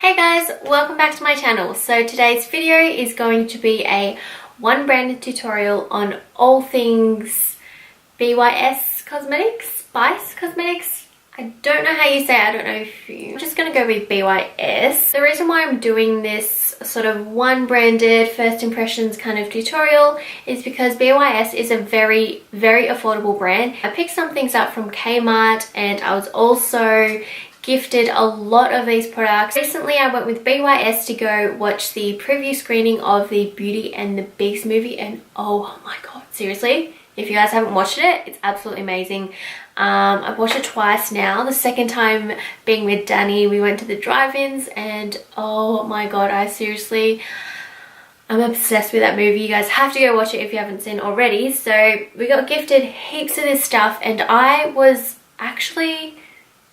Hey guys, welcome back to my channel. So today's video is going to be a one branded tutorial on all things BYS cosmetics, Spice cosmetics. I don't know how you say it, I don't know if you... I'm just going to go with BYS. The reason why I'm doing this sort of one branded first impressions kind of tutorial is because BYS is a very affordable brand. I picked some things up from K-mart and I was also gifted a lot of these products. Recently I went with BYS to go watch the preview screening of the Beauty and the Beast movie, and oh my god, seriously, if you guys haven't watched it, it's absolutely amazing. I've watched it twice now. The second time being with Danny, we went to the drive-ins and oh my god, I'm obsessed with that movie. You guys have to go watch it if you haven't seen already. So we got gifted heaps of this stuff and I was actually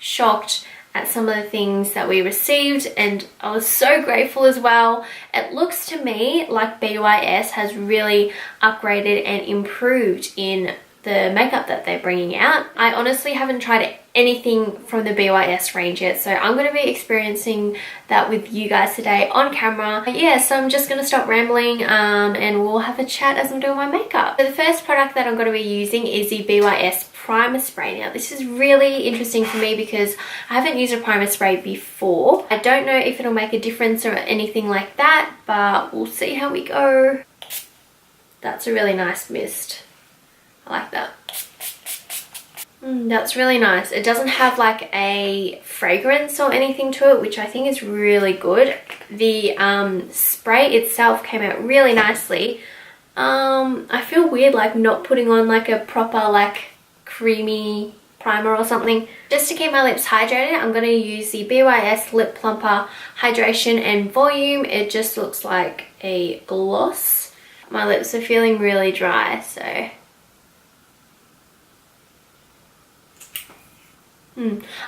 shocked at some of the things that we received, and I was so grateful as well. It looks to me like BYS has really upgraded and improved in the makeup that they're bringing out. I honestly haven't tried anything from the BYS range yet, so I'm going to be experiencing that with you guys today on camera. Yeah, so I'm just going to stop rambling and we'll have a chat as I'm doing my makeup. So the first product that I'm going to be using is the BYS primer spray. Now this is really interesting for me because I haven't used a primer spray before. I don't know if it'll make a difference or anything like that, but we'll see how we go. That's a really nice mist. I like that. That's really nice. It doesn't have like a fragrance or anything to it, which I think is really good. The spray itself came out really nicely. I feel weird like not putting on like a proper like creamy primer or something. Just to keep my lips hydrated, I'm going to use the BYS Lip Plumper Hydration and Volume. It just looks like a gloss. My lips are feeling really dry, so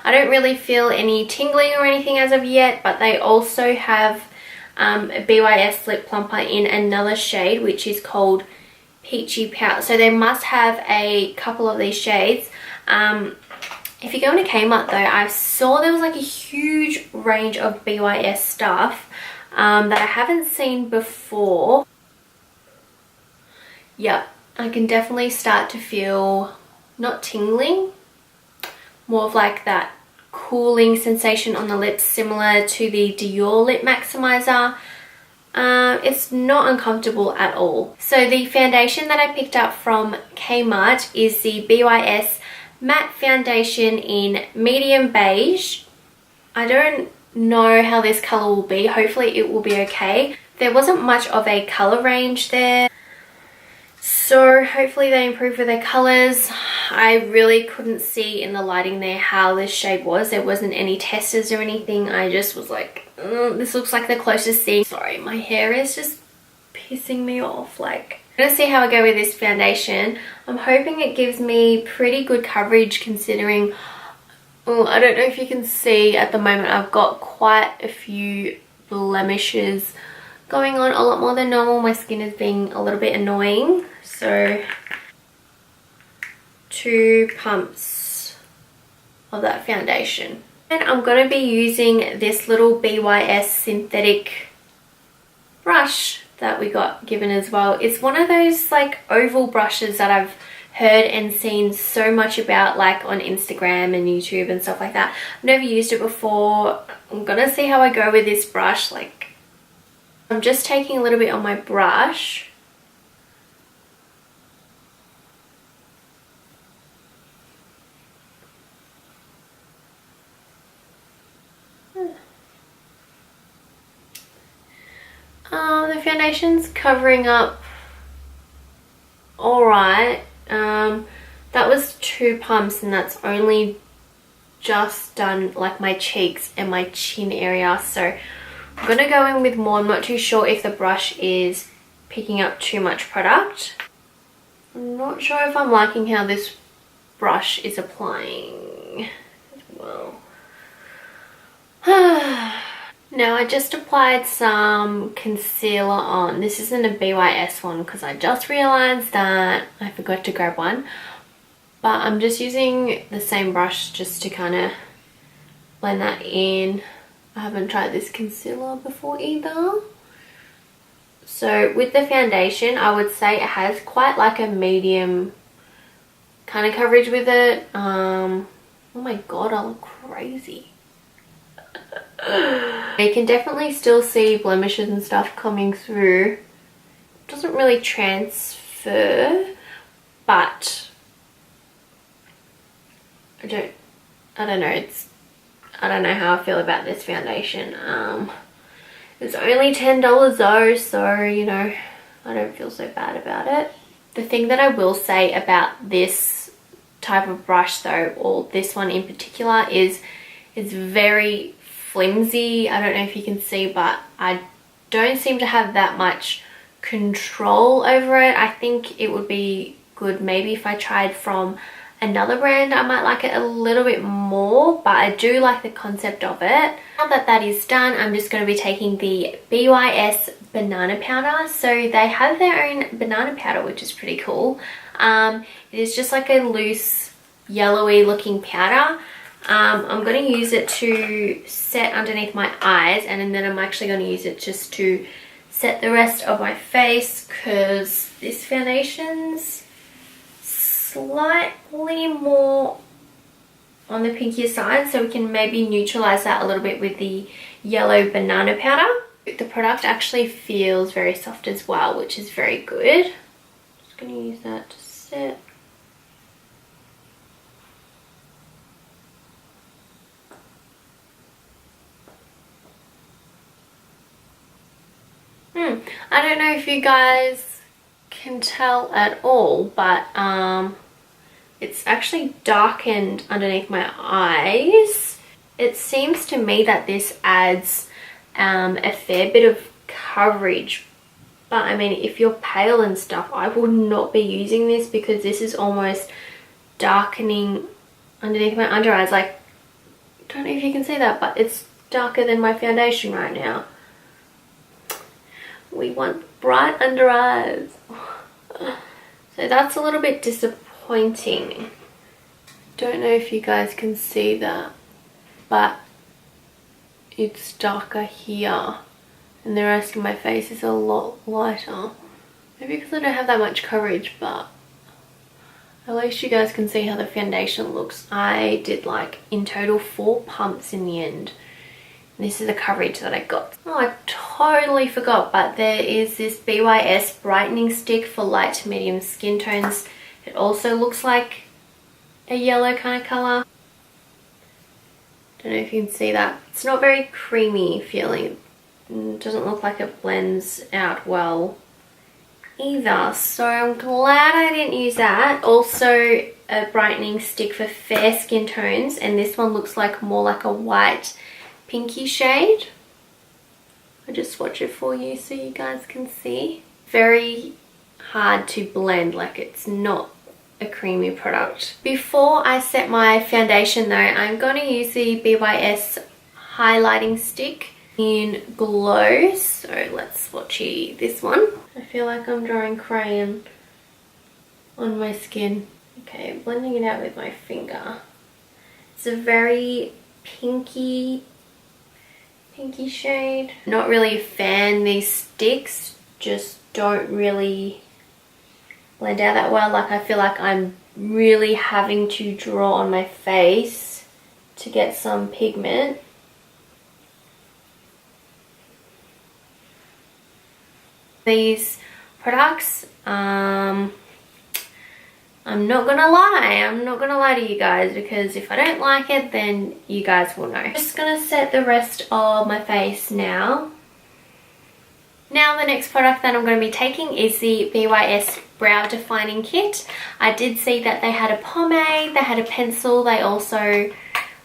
I don't really feel any tingling or anything as of yet, but they also have a BYS Lip Plumper in another shade, which is called Peachy Pout. So they must have a couple of these shades. If you go into K-mart though, I saw there was like a huge range of BYS stuff that I haven't seen before. Yeah, I can definitely start to feel not tingling, more of like that cooling sensation on the lips, similar to the Dior Lip Maximizer. It's not uncomfortable at all. So the foundation that I picked up from K-mart is the BYS Matte Foundation in medium beige. I don't know how this colour will be. Hopefully it will be okay. There wasn't much of a colour range there, so hopefully they improve with their colours. I really couldn't see in the lighting there how this shade was. There wasn't any testers or anything. I just was like, this looks like the closest thing. Sorry, my hair is just pissing me off. Like, I'm gonna see how I go with this foundation. I'm hoping it gives me pretty good coverage considering, I don't know if you can see at the moment, I've got quite a few blemishes going on, a lot more than normal. My skin is being a little bit annoying. So 2 pumps of that foundation. And I'm going to be using this little BYS synthetic brush that we got given as well. It's one of those like oval brushes that I've heard and seen so much about, like on Instagram and YouTube and stuff like that. I've never used it before. I'm going to see how I go with this brush. Like, I'm just taking a little bit on my brush. The foundation's covering up alright. That was 2 pumps and that's only just done like my cheeks and my chin area. So I'm going to go in with more. I'm not too sure if the brush is picking up too much product. I'm not sure if I'm liking how this brush is applying as well. Now I just applied some concealer on. This isn't a BYS one because I just realised that I forgot to grab one. But I'm just using the same brush just to kind of blend that in. I haven't tried this concealer before either. So with the foundation, I would say it has quite like a medium kind of coverage with it. Oh my god, I look crazy. You can definitely still see blemishes and stuff coming through. It doesn't really transfer, but I don't know. I don't know how I feel about this foundation. It's only $10 though, so you know, I don't feel so bad about it. The thing that I will say about this type of brush though, or this one in particular, is it's very flimsy. I don't know if you can see, but I don't seem to have that much control over it. I think it would be good maybe if I tried from another brand. I might like it a little bit more, but I do like the concept of it. Now that that is done, I'm just going to be taking the BYS banana powder. So they have their own banana powder, which is pretty cool. It is just like a loose yellowy looking powder. I'm going to use it to set underneath my eyes, and then I'm actually going to use it just to set the rest of my face, because this foundation's slightly more on the pinkier side, so we can maybe neutralize that a little bit with the yellow banana powder. The product actually feels very soft as well, which is very good. Just going to use that to set. I don't know if you guys can tell at all, but it's actually darkened underneath my eyes. It seems to me that this adds a fair bit of coverage, but I mean, if you're pale and stuff, I would not be using this, because this is almost darkening underneath my under eyes. Like, I don't know if you can see that, but it's darker than my foundation right now. We want bright under eyes. So that's a little bit disappointing. Don't know if you guys can see that, but it's darker here, and the rest of my face is a lot lighter. Maybe because I don't have that much coverage, but at least you guys can see how the foundation looks. I did like in total 4 pumps in the end. This is the coverage that I got. Oh, I totally forgot, but there is this BYS brightening stick for light to medium skin tones. It also looks like a yellow kind of colour. Don't know if you can see that. It's not very creamy feeling. It doesn't look like it blends out well either, so I'm glad I didn't use that. Also a brightening stick for fair skin tones, and this one looks like more like a white pinky shade. I'll just swatch it for you so you guys can see. Very hard to blend, like it's not a creamy product. Before I set my foundation though, I'm going to use the BYS highlighting stick in Glow. So let's swatch this one. I feel like I'm drawing crayon on my skin. Okay, blending it out with my finger. It's a very pinky shade. Not really a fan. These sticks just don't really blend out that well. Like, I feel like I'm really having to draw on my face to get some pigment. These products, I'm not gonna lie to you guys, because if I don't like it, then you guys will know. I'm just gonna set the rest of my face now. Now the next product that I'm going to be taking is the BYS Brow Defining Kit. I did see that they had a pomade, they had a pencil, they also,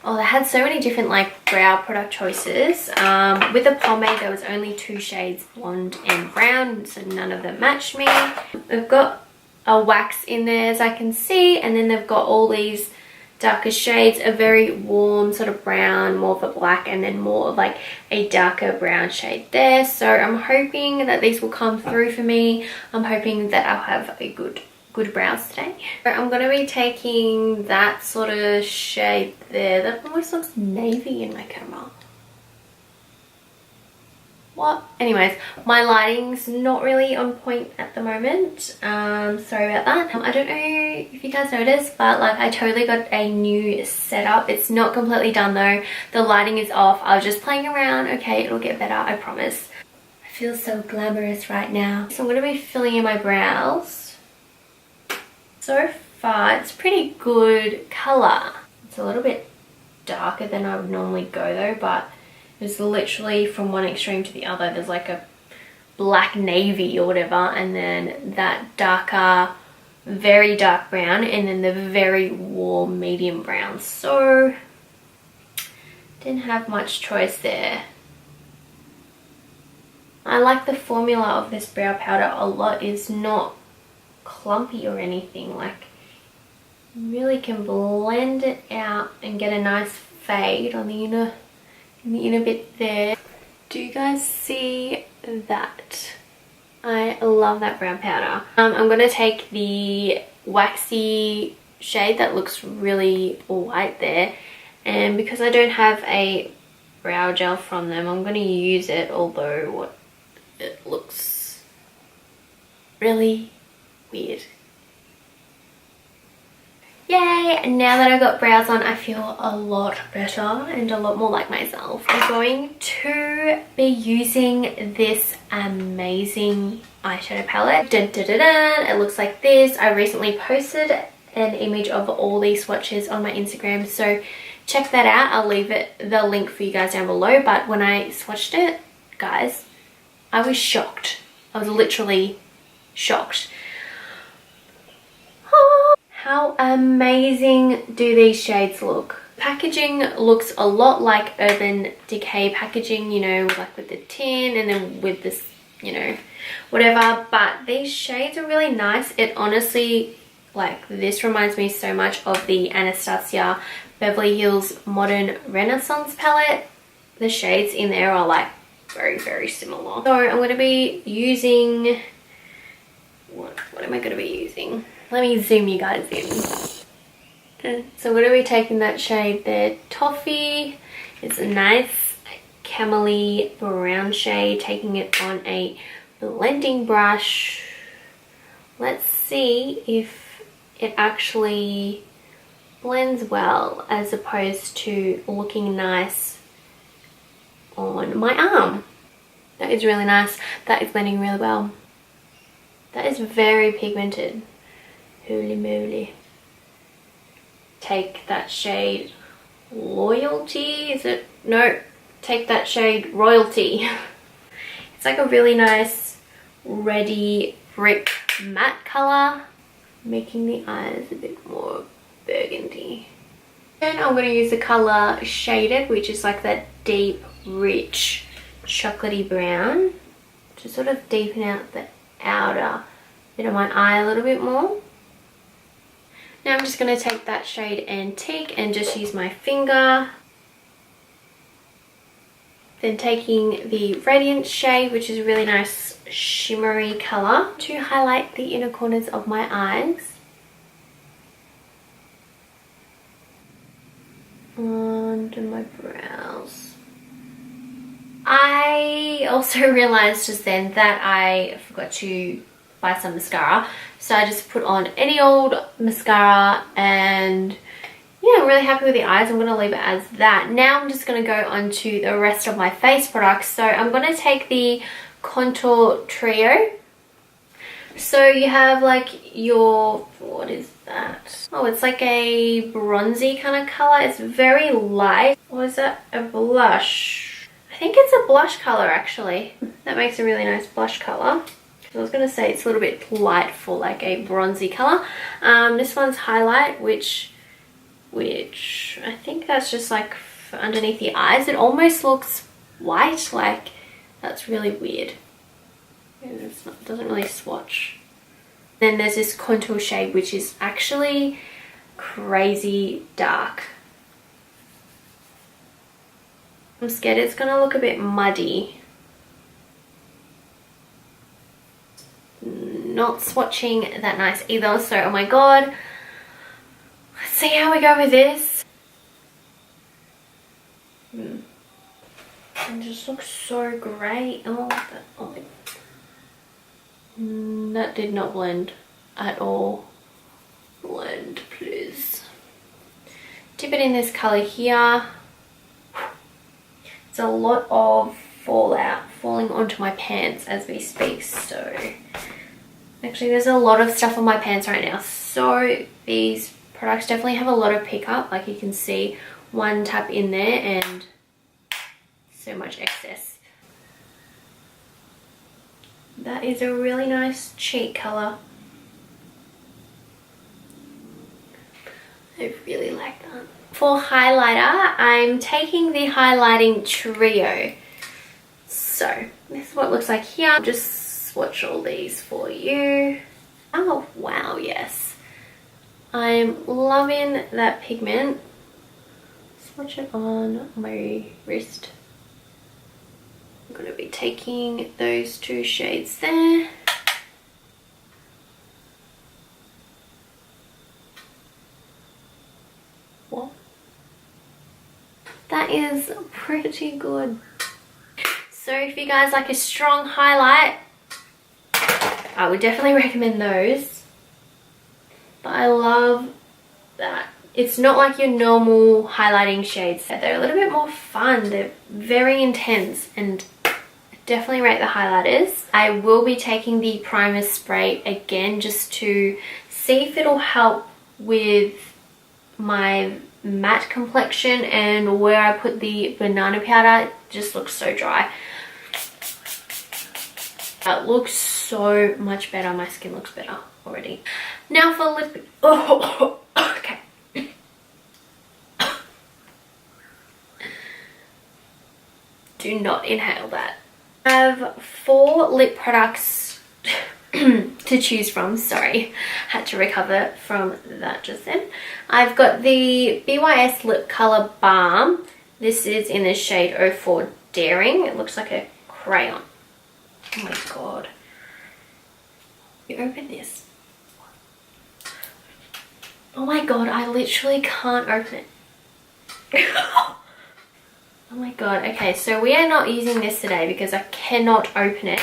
oh, they had so many different like brow product choices. With the pomade there was only 2 shades, blonde and brown, so none of them matched me. They've got a wax in there as I can see, and then they've got all these darker shades, a very warm sort of brown, more of a black, and then more of like a darker brown shade there. So I'm hoping that these will come through for me. I'm hoping that I'll have a good brows today. So I'm going to be taking that sort of shade there. That almost looks navy in my camera. what? Anyways, my lighting's not really on point at the moment. Sorry about that. I don't know if you guys noticed, but like I totally got a new setup. It's not completely done though. The lighting is off. I was just playing around. Okay, it'll get better, I promise. I feel so glamorous right now. So I'm going to be filling in my brows. So far, it's pretty good colour. It's a little bit darker than I would normally go though, but it's literally from one extreme to the other. There's like a black navy or whatever, and then that darker, very dark brown, and then the very warm medium brown. So didn't have much choice there. I like the formula of this brow powder a lot. It's not clumpy or anything. Like you really can blend it out and get a nice fade on the inner bit there. Do you guys see that? I love that brown powder. I'm going to take the waxy shade that looks really white there, and because I don't have a brow gel from them, I'm going to use it, although it looks really weird. Yay! Now that I've got brows on, I feel a lot better and a lot more like myself. I'm going to be using this amazing eyeshadow palette. Dun, dun, dun, dun. It looks like this. I recently posted an image of all these swatches on my Instagram, so check that out. I'll leave the link for you guys down below. But when I swatched it, guys, I was shocked. I was literally shocked. How amazing do these shades look? Packaging looks a lot like Urban Decay packaging, you know, like with the tin and then with this, you know, whatever. But these shades are really nice. It honestly, like, this reminds me so much of the Anastasia Beverly Hills Modern Renaissance palette. The shades in there are like very, very similar. So I'm going to be using, what am I going to be using? Let me zoom you guys in. So we're going to be taking that shade there, Toffee. It's a nice camely brown shade, taking it on a blending brush. Let's see if it actually blends well as opposed to looking nice on my arm. That is really nice. That is blending really well. That is very pigmented. Holy moly. Take that shade Loyalty, is it? No, take that shade Royalty. It's like a really nice reddy brick matte colour, making the eyes a bit more burgundy. And I'm going to use the colour Shaded, which is like that deep, rich, chocolatey brown, to sort of deepen out the outer bit of my eye a little bit more. Now I'm just going to take that shade Antique and just use my finger. Then taking the Radiant shade, which is a really nice shimmery colour, to highlight the inner corners of my eyes. Under my brows. I also realised just then that I forgot to buy some mascara, so I just put on any old mascara, and yeah, I'm really happy with the eyes. I'm going to leave it as that. Now I'm just going to go on to the rest of my face products. So I'm going to take the Contour Trio. So you have like your, what is that? Oh, it's like a bronzy kind of colour. It's very light. Or is that a blush? I think it's a blush colour actually. That makes a really nice blush colour. I was going to say it's a little bit light for like a bronzy colour. This one's Highlight, which I think that's just like for underneath the eyes. It almost looks white, like that's really weird. It doesn't really swatch. Then there's this Contour shade, which is actually crazy dark. I'm scared it's going to look a bit muddy. Not swatching that nice either, so oh my god, let's see how we go with this. And just looks so great. Oh, that did not blend at all. Blend, please. Dip it in this color here. It's a lot of fallout falling onto my pants as we speak, so actually there's a lot of stuff on my pants right now, so these products definitely have a lot of pickup. Like you can see, one tap in there and so much excess. That is a really nice cheek color. I really like that. For highlighter, I'm taking the highlighting trio. So this is what it looks like here. I'll just swatch all these for you. Oh wow, yes. I'm loving that pigment. Swatch it on my wrist. I'm going to be taking those two shades there. What? That is pretty good. So if you guys like a strong highlight, I would definitely recommend those. But I love that. It's not like your normal highlighting shades. They're a little bit more fun. They're very intense, and I definitely rate the highlighters. I will be taking the primer spray again just to see if it'll help with my matte complexion, and where I put the banana powder, it just looks so dry. It looks so much better. My skin looks better already. Now for lip... Oh, okay. Do not inhale that. I have 4 lip products to choose from. Sorry, had to recover from that just then. I've got the BYS Lip Color Balm. This is in the shade 04 Daring. It looks like a crayon. Oh my god. You open this. Oh my god, I literally can't open it. Oh my god. Okay, so we are not using this today because I cannot open it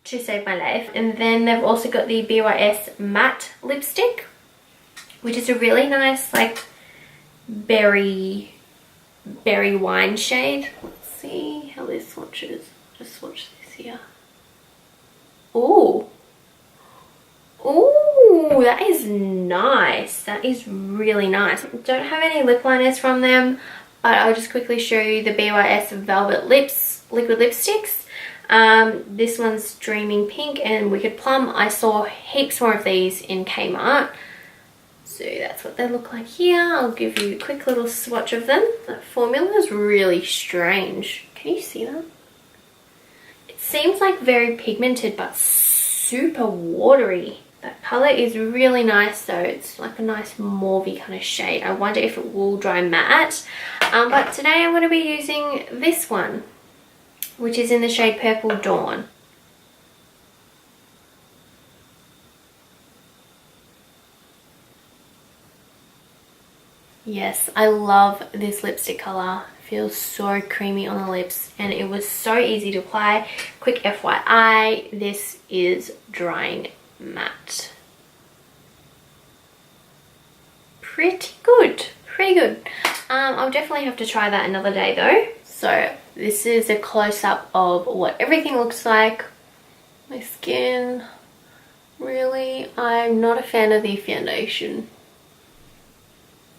to save my life. And then they've also got the BYS Matte Lipstick, which is a really nice like berry wine shade. Let's see how this swatches. Just swatch this here. Ooh. Ooh, that is nice. That is really nice. Don't have any lip liners from them, but I'll just quickly show you the BYS Velvet Lips liquid lipsticks. This one's Dreaming Pink and Wicked Plum. I saw heaps more of these in K-mart. So that's what they look like here. I'll give you a quick little swatch of them. That formula is really strange. Can you see that? It seems like very pigmented but super watery. That colour is really nice though. It's like a nice mauvey kind of shade. I wonder if it will dry matte. But today I'm going to be using this one, which is in the shade Purple Dawn. Yes, I love this lipstick colour. Feels so creamy on the lips and it was so easy to apply. Quick FYI, this is drying matte. Pretty good, pretty good. I'll definitely have to try that another day though. So this is a close-up of what everything looks like. My skin, really, I'm not a fan of the foundation.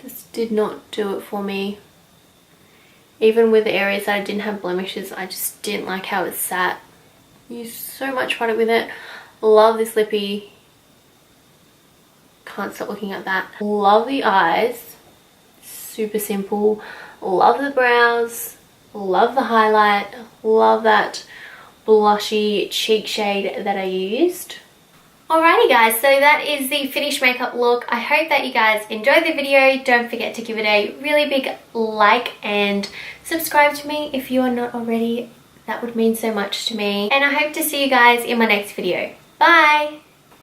This did not do it for me. Even with the areas that I didn't have blemishes, I just didn't like how it sat. Used so much product with it. Love this lippy. Can't stop looking at that. Love the eyes. Super simple. Love the brows. Love the highlight. Love that blushy cheek shade that I used. Alrighty guys, so that is the finished makeup look. I hope that you guys enjoyed the video. Don't forget to give it a really big like and subscribe to me if you are not already. That would mean so much to me. And I hope to see you guys in my next video. Bye!